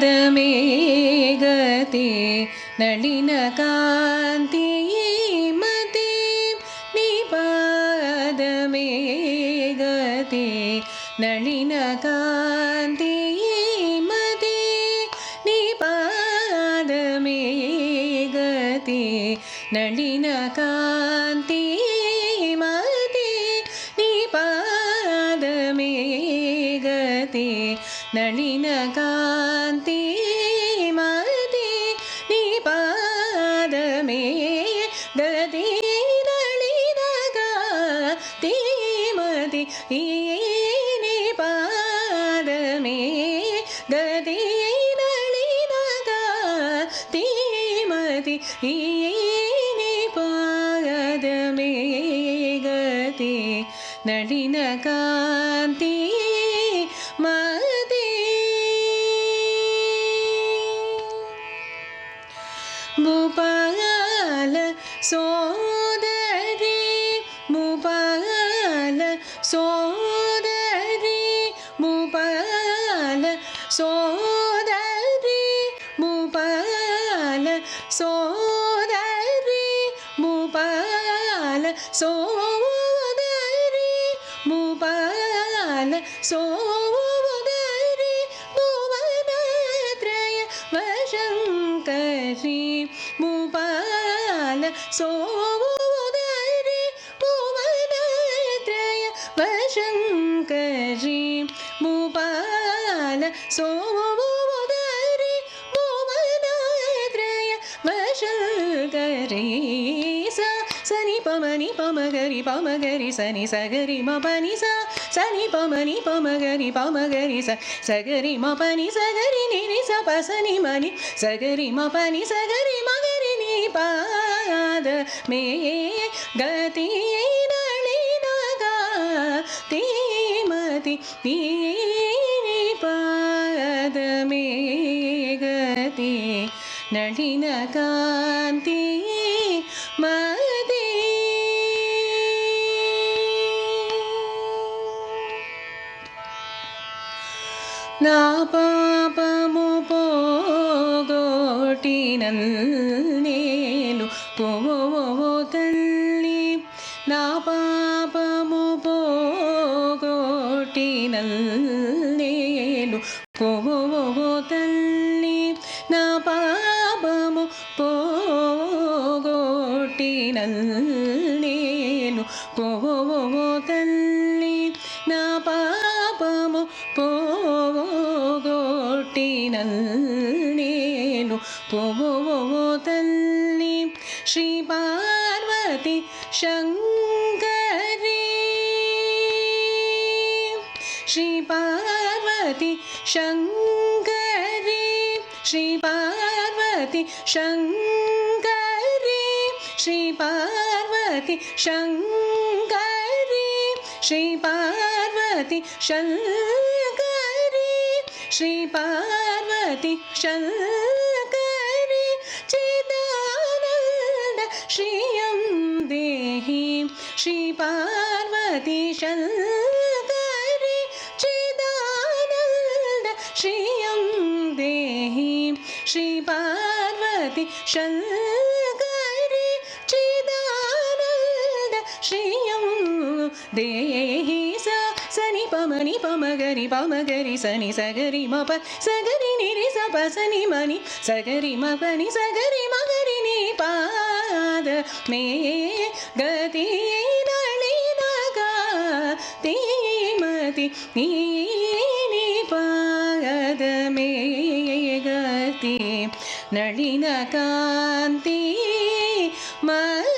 पादमे गते नलिनकान्ति मते निपादमे गते नलिनकान्ति मते निपादमे गते नलिनकान्ति मते निपादमे गते नलिनकान्ति मते निपादमे गते नलिनकान्ति मते निपादमे गते नलिनकान्ति मते निपादमे गते नलिनकान्ति मते मुपाल सोदरी मुपाल सोदरी मुपाल सोदरी मुपाल सोदरी मुपाल सोदरी मुपाल सोदरी भुवनत्रय वशङ्करी मुपाल सोदरी भुवनत्रय वशङ्करी मुपाल सोदरी भुवनत्रय वशङ्करी सनि पमनि पमगरि पमगरि सनि सगरि मपनि सनि पमनि पमगरि पमगरि सगरि मपनि सगरि निरि सपसनि मनि सगरि मपनि सगरि मगरि निपाद मे गति नलिनकान्ति मते निपाद मे गति नलिनकान्ति मते ना पापमु पोगोटिनल्लेलु पोवोतल्ली ना पापमु पोगोटिनल्लेलु पोवोतल्ली ना पापमु पोगोटिनल्लेलु पोवोतल्ली ना पापमु पोगोटिनल्लेलु पोवोतल्ली श्री पार्वती शङ्करी श्री पार्वती शङ्करी श्री पार्वती शङ्करी श्री पार्वती शङ्करी श्री पार्वती शङ्करी श्री पार्वती शङ्करी चिदानन्द श्रियं देहि श्री पार्वती शङ्करी चिदानन्द श्रियं देहि श्री पार्वती शङ्करी चिदानन्द श्रियं देहि सनि पमनि पमगरि पमगरि सनि सगरि मप सगरि निरि सपसनि मनि सगरि मपनि सगरि मगरि निपाद मे गति नलिनकान्ति मते निपाद मे गति नलिनकान्ति मते